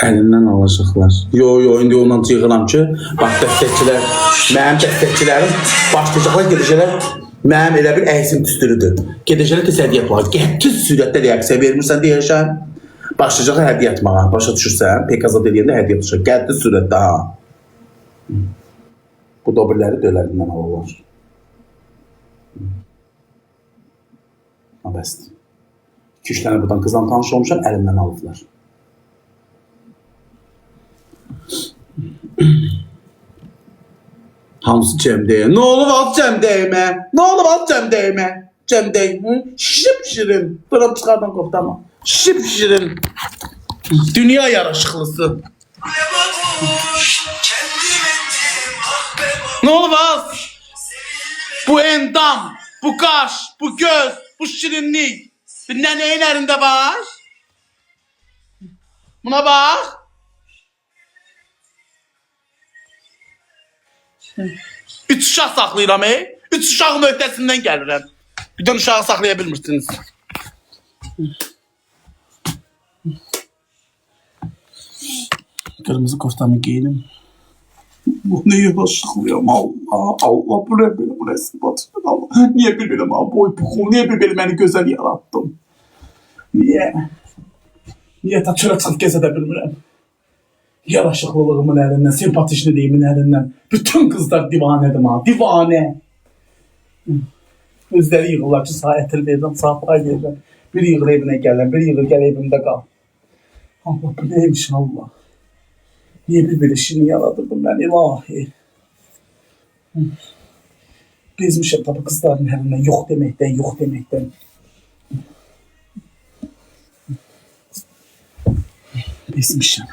Əlindən alacaqlar. Yo, indi ondan yığıram ki, bax dəstəkçilər, mənim dəstəkçilərim başlayacaqlar, gedəcəklər, mənim elə bir əhsim tüstürüdür. Gedəcəklər tez hədiyyə yapmalar. Qətiz sürətdə reaksiya vermirsən deyəşən, başlayacaqlar hədiyyə atmağa. Başa düşürsən, pek azad edəndə hədiyyə atacaq. Qətiz sürətdə, ha. Bu dobirləri dölərindən alırlar. Ha, bəsdir. 2-3 dənə buradan qızdan tanış olmuşam, əlimdən alırlar. Hamısı cəmdəyə. Nə olub az cəmdəyimə? Nə olub az cəmdəyimə? Cəmdəyim. Şıp-şirin. Durub çıxardan qoftama. Şıp-şirin. Dünya yaraşıqlısı. Nə olub az? Bu endam, bu qaş, bu göz, bu şirinlik. Nə neyin ərində var? Buna bax. Üç uşaq saxlayıram, Üç uşağın öhdəsindən gəlirəm. Bir dön uşağı saxlaya bilmirsiniz. Kırmızı koftamı giyinim. Bu ne yavaşlıklıyım Allah. Allah bu ne böyle bu resim batırdım Allah. Niye bir benim boy pukul? Niye bir benim beni güzel yarattın? Niye? Niye ta çöre çıkıp gezebilmirəm? Yaraşıqlılığımın əlindən, sempatişliliğimin əlindən. Bütün kızlar divanədim ha, divanə. Özləri yığırlar ki, sağa ətir verirəm, sağa pay verirəm. Bir yığır evinə gələm, bir yığır gəl evimdə qal. Allah bu neymiş Allah. Niye bir belə şirin yaradırdım ben ilahi. Bezmişəm tabi kızların əlindən, yox deməkdən, yox deməkdən. Bezmişəm.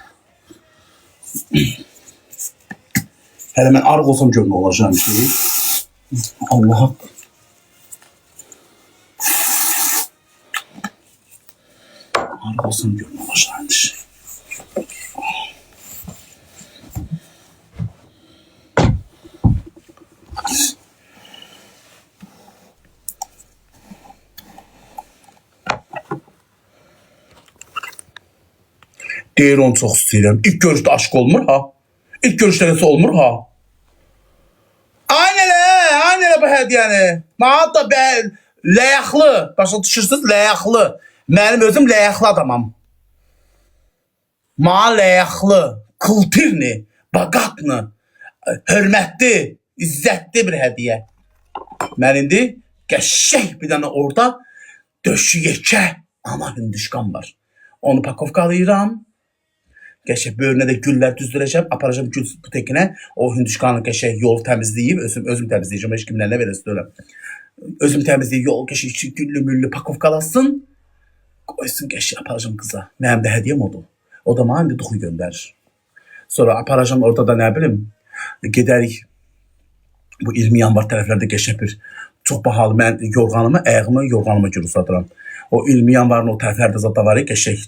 Hele ben arıq olsam gör ne olacağım ki. Allah hakkı. Arıq olsam gör ne olacağımış. Deyir onu çok istəyirəm. İlk görüşdə aşk olmur ha. İlk görüşdə nəsə olmur ha. Aynələ bu hədiyəni. Mənə da ləyaqlı. Başa düşürsünüz, ləyaqlı. Mənim özüm ləyaqlı adamam. Mənə ləyaqlı, kulturni, baqatlı, hörmətli, izzətli bir hədiyyə. Mən indi qəşəng bir dənə orada döşü yekə ana hündüşkan var. Onu pakovka alıram. Qəşəng böyrünə də güllər düzdürəcəm, aparacam gül butekinə, o hündüşkanı qəşəng yol təmizləyib, özüm təmizləyəcəm, heç kimlərlə verəsin öyle. Özüm təmizləyib, yol qəşəng güllü müllü pakovkalasın, qoysun qəşəng aparacam qıza. Mənim də hədiyyəm odur. O da mənə indi duxu göndərir. Sonra aparacam orada da nə bilim, gedərik, bu 20 yanvar tərəflərdə qəşəng bir, çox bahalı, mən ayağımı yorğanıma görə uzadıram. O 20 yanvarın o tərəflərdə zada var ya, qəşəng,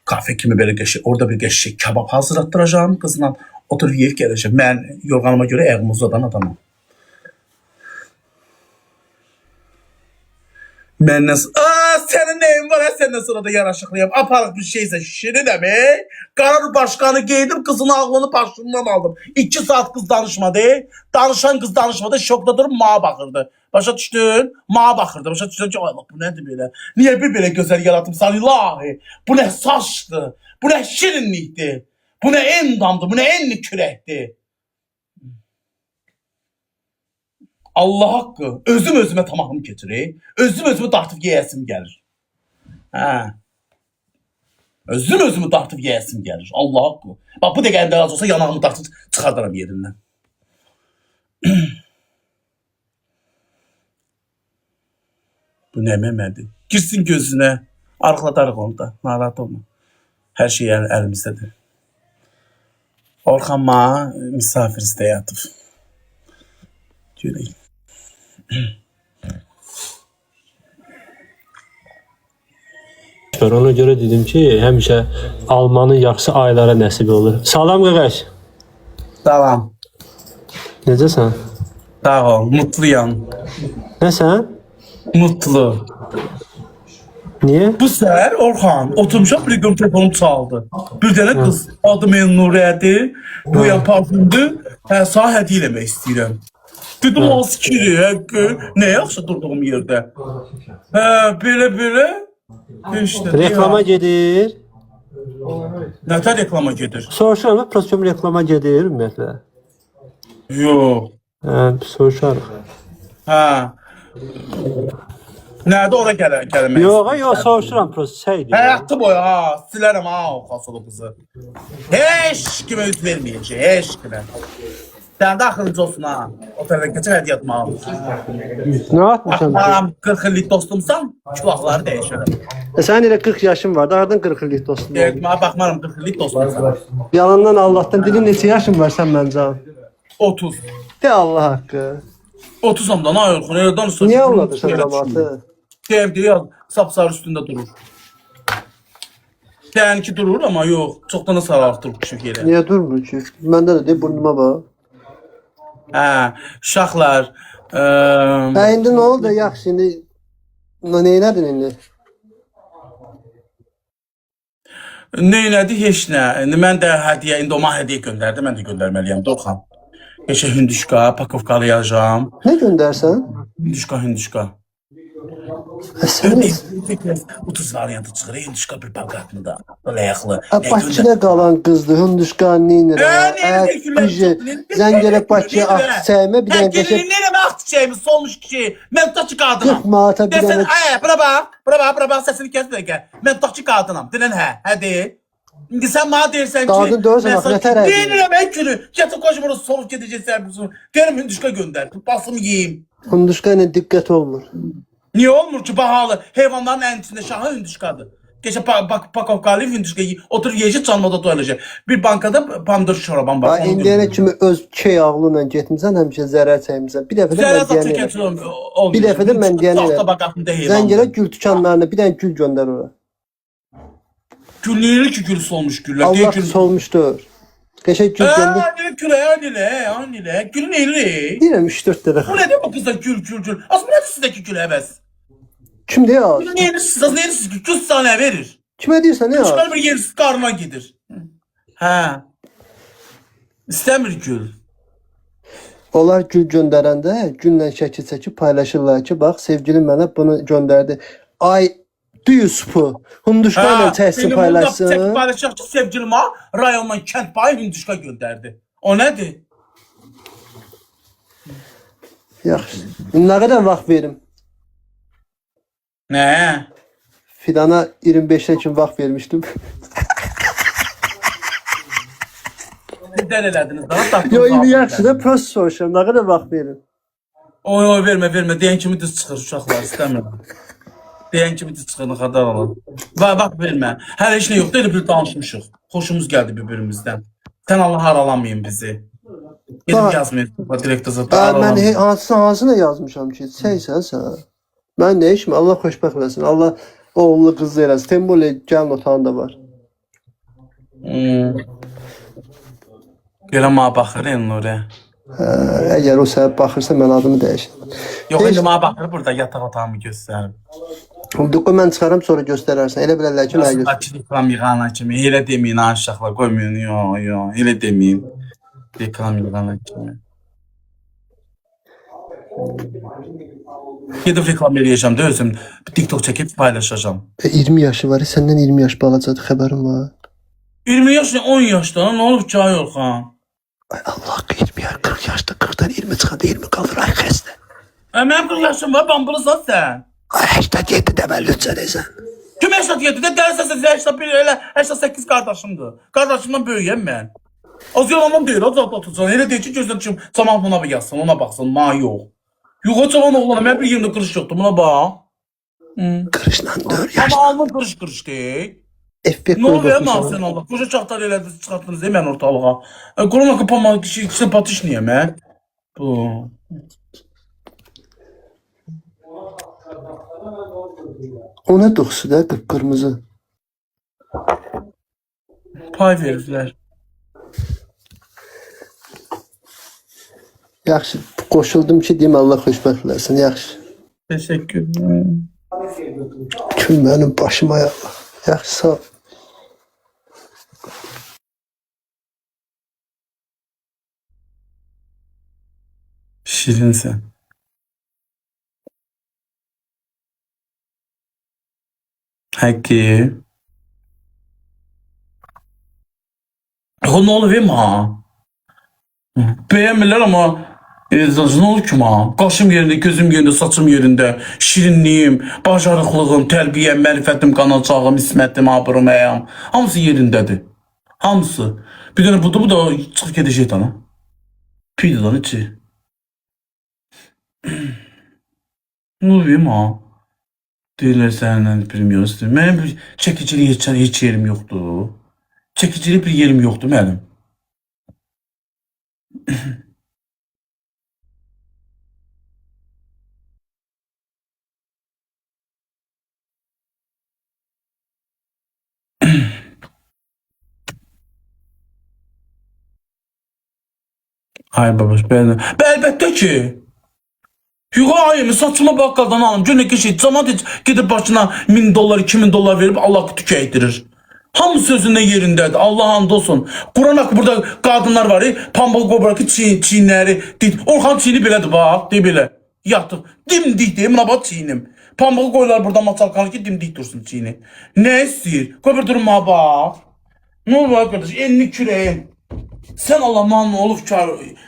kafe kimi böyle geçir. Orada bir geçir. Kebap hazırlattıracağım kızla. Oturup yiyip geleceğim. Ben yorganıma göre ayağımı uzadan adamım. Ben nasıl? Senin neyin var ya? Sen nasıl orada yaraşıklıyım? Aparık bir şeyse şirin demek. Karar başkanı giydim. Kızın aklını başından aldım. 2 saat kız danışmadı. Danışan kız danışmadı. Şokta durup mağa bakırdı. Başa düştün? Mağa bakırdı. Başa düştün ki ay bak bu nedir böyle? Niye bir böyle güzel yaratımsal ilahi? Bu ne saçtı? Bu ne şirinlikti? Bu ne endamdı? Bu ne enli kürekti? Allah hakkı. Özüm özüme tamahım getireyim. Özüm özümü dartıp yeyesim gelir. Ha. Özüm özümü dartıp yeyesim gelir. Allah hakkı. Bak bu da geldi az olsa yanağımı dartıp çıkartırım yerinden. Bu ne Mehmet'i? Girsin gözüne. Arıqladarıq onu da. Narahat olma. Her şey elimizdedir. Orxan ma misafir istəyatıb. Görək. Ona görə dedim ki, həmişə almanın yaxşı aylara nəsib olur. Salam qaqaş. Salam. Necəsən? Sağ ol. Mutluyam. Nəsən? Mutlu. Niyə? Bu səhər Orxan oturmuşam bir gün telefonum çaldı. Bir dənə qız adı Nurədir. Bu yan parfümdür. Sənə hədiyyə eləmək istəyirəm. Dedim o sikiri. Nə yaxşı durduğum yerdə. Belə. İşte, Reklama gedir. Nətər reklama gedir? Soruşarım, prosom reklama gedir ümumiyyətlə. Yox. Soruşarıq. Nədə ora gəlmək? Yox, soruşuram prosto səydir. Həyatı boyu silərəm o xasılı qızı. Heç kimə üz verməyəcək, heç kimə. Sən də axırıncı olsun ha. O tərəfə keçən hədiyyə atmalı. Nə atmışam? Aram 40 illik dostumsan, külahları dəyişərəm. Sənin elə 40 yaşın var da, hardan 40 illik dostun var? Mənə baxmaram 40 illik dostumsan. Yalandan Allahdan dilin neçə yaşın var sən məncə? 30. De Allah haqqı. 30-am da, nə yorxun, elə danışsın. Niyə avladırsan cəmaatı? Sevdi, sapsarı üstündə durur. Səninki durur, amma yox, çoxdan da sarartır küçük yerə. Niyə durmur ki? Məndə də deyib, burnuma bax. Uşaqlar. İndi nə oldu? Yaxşı, indi neylədin indi? Neynədi? Heç nə. Mən də hədiyyə, indi ona hədiyyə göndərdi, mən də göndərməliyəm, Dorxan. Geçə hündüşka, pakovkalı yazacağım. Nə göndərsən? Hündüşka. Sən 30 variantı çıxır, hündüşka bir pakatında. Layıqlı. Bakıda qalan qızdı, hündüşka, ninirə, Zəngərək Bakıya ax çəkmə, bir dənə qəşək... Nereye ax çiçeğimiz solmuş ki? Mən taçı qadınam. 40 manata bir dənə... Bura bax, səsini kəs dəqiqə. Mən taçı qadınam, dinən hə de. İndi sən bana deyirsən ki... Qadın doğrusa bax, nətər hədiyyə? Deyirəm, ən günü. Gətir qoşum orası soluq gedəcəksən. Deyirəm, hündüşka göndər, basım yiyeyim. Hündüşka ilə diqqət olmur. Niye olmur ki bahalı? Heyvanların en içinde şahı hündüşkadır. Geçen pakovkalı hündüşka oturup yiyecek canlıda doyulacak. Bir bankada pomidor şoraban var. İndiyənə kimi öz key ağlı ilə getmirsən, həmişə zərər çəkmirsən. Bir dəfə də mən deyənə Bir dəfə də mən deyənə Zəngərə gül dükanlarına bir dənə gül göndər ora. Gülleyir ki gül solmuş güller. Allah solmuşdur. Qəşək gül göndər. Anile. Gülün eli. Deyirəm 3-4 dənə. Bu nedir bu kızda gül? Aslında nedir sizdeki gül heves? Kim deyir? Gülün neyiniz ki? Gül sana verir. Kimə deyirsən, nə Çıkar bir yersiz karnına gidir. Ha. İstəmir gül. Onlar gül göndərəndə günlə şəkil çəkib paylaşırlar ki, bax sevgilim mənə bunu göndərdi. Ay Düyuspu, hündüşka ilə çəksin paylaşsın. Benim bunu paylaşacaq ki, sevgilim rayondan kənd payı hündüşka göndərdi. O nədir? Yaxşı. Nə qədər vaxt verim? Nə? Fidana 25'ə kimi vaxt vermişdim. Dəl elədiniz daha. Yo, indi yaxşı da prost soruşuram. Nə qədər vaxt verim? Oy, vermə. Deyən kimi düz çıxır uşaqlar, istəmirəm. Deyən kimi düz çıxır, xəbər alın. Bax, vermə. Hələ heç nə yoxdur, elə bir danışmışıq. Xoşumuz gəldi bir-birimizdən. Sən Allah haralamayın bizi. Gedib yazmayın, direktor zətə. Mən hansına yazmışam ki, səysən sən. Mən nə işim? Allah xoşbəxt eləsin. Allah oğullu qızlı eləsin. Tembole gəlin otağında var. Görəm mənə baxır Nurə. Əgər o sənə baxırsa mən adımı dəyişim. Yox, indi mənə baxır burada yataq otağımı göstərim. Qoy mən çıxaram sonra göstərərsən. Elə bilərlər ki, mənə göstər. Açı reklam yığana kimi. Elə deməyin aşağılar qoymayın. Yox, elə deməyin. Reklam yığana kimi. Gedib reklam eləyəcəm də özüm. TikTok çəkib paylaşacağam. 20 yaşı var, səndən 20 yaş balacadır, xəbərim var. 20 yaş ne 10 yaşda? Nə olub ki ay Orxan? Ay Allah, 20 yaş, 40 yaşda 40'dan 20 çıxanda 20 qalır, ay xəstə. Mənim 40 yaşım var, bambılısan sən. Ay 87 təvəllüd sənəsən. Kim 87-də? Dəlisəsən, 81, elə 88 qardaşımdır. Qardaşımdan böyüyəm mən. Az yalanım deyir, o zat oturcan. Elə deyir ki, gözdən çıxım, Camal buna bir yazsın, ona baxsın, ma yox. Yox, o Camal oğlanım, mən bir yerimdə qırış yoxdur, buna bax. Qırışla 4 yaş. Amma alnım qırış deyil. Effekt Ne oluyor lan sen Allah? Koca çaktar elədiniz, çıxartdınız hemen ortalığa. Korona kapanmalı kişi içine patış niye mi? Bu. O nə doğusu da qıpqırmızı. Pay verirler. Yaxşı, qoşuldum ki deyim Allah xoşbəxt eləsin. Yaxşı. Teşekkür ederim. Tüm benim başıma ya Allah. Yaxşı, sağ ol. Şirinsin. Hakkı. O ne olur verme ha. Beğenmirler ama ne olur ki ha? Qaşım yerinde, gözüm yerinde, saçım yerinde, şirinliyim, bacarıqlığım, tərbiyəm, mərifətim, qanacağım, ismətim, abırməyəm. Hamısı yerindədir. Hamısı. Bir dənə bu da çıxıb gedəcək dana. Piydi lan içi. Ne olur verme ha. Deyirlər səndən birim yoxdur. Mənim bir çəkicilik heç yerim yoxdur. Çəkicilik bir yerim yoxdur mənim. Ay babaş ben əlbəttə ki. Yox ayımı saçıma bakkaldan alım. Günə keçir. Cəmaət heç gedib başına $1000, $2000 verib Allah tükəydirir. Hamı sözündə yerindədir. Allah and olsun. Quran haqqı burada qadınlar var. Pambıq qobrakı çiynləri. Orxan çiyni belədir bax. Deyib belə. Yatıq. Dimdik deyim. Buna bax çiynim. Pambığı qoyurlar burada maçalkanı ki dimdik dursun çiyni. Ne istəyir? Qoy bir durma bax. Ne olur arkadaş? Elini kürəyim. Sen Allah'ın ne olub ki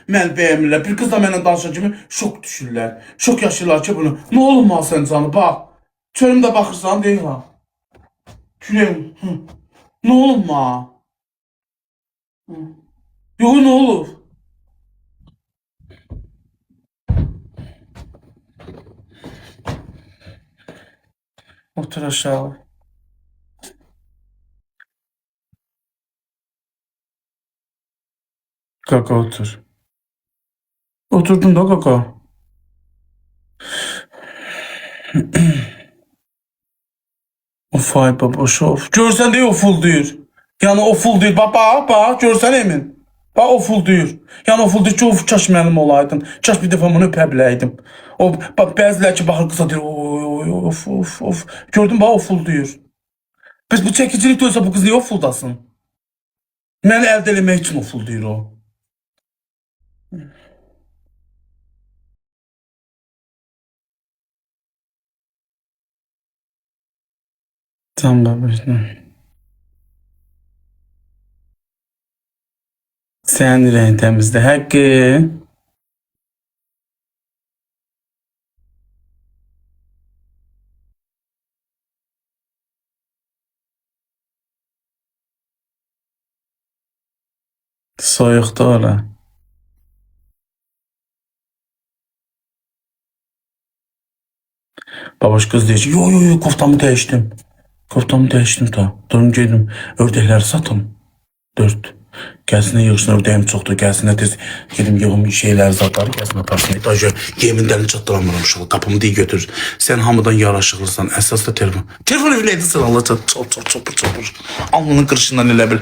mən bəyəmirlər. Bir kız da mənlə danışan kimi şok düşürlər. Şok yaşayırlar ki bunu. Ne olmaz sen canı bak. Çölümdə baxırsan deyil ha. Kürəyim. Ne olma? Yok ne olur? Otur aşağı. Kaka otur. Oturdun da kaka. Of ay baba of. Görsen de oful diyor. Yani oful diyor. Baba görsen emin. Bak oful diyor. Yani oful diyor ki of kaş mənim olaydın. Kaş bir defa bunu öpə biləydim. O bəziləri ki baxır qısa deyir. Of. Gördün bak oful diyor. Biz bu çəkicilik diyorsa bu kız niye ofuldasın? Məni əldə eləmək üçün oful diyor o. Tamam babacığım. Sen yüreğin temizde Hakkı. Soyuqda ola. Babaş kız diyecek. Yo koftamı değiştim. Koftamı değiştim da. Durum geldim. Ördekleri satım. 4. Gəlsinə yığışın ördəyim çoxdur. Gəlsinə tez gedim yığım şeyləri zatları gəlsin aparsın. Dayı yemindən çatdıramıram uşağı. Qapımı deyə götür. Sən hamıdan yaraşıqlısan. Əsas da telefon. Telefon evləydi sən Allah çapır. Alnının qırışından elə bil.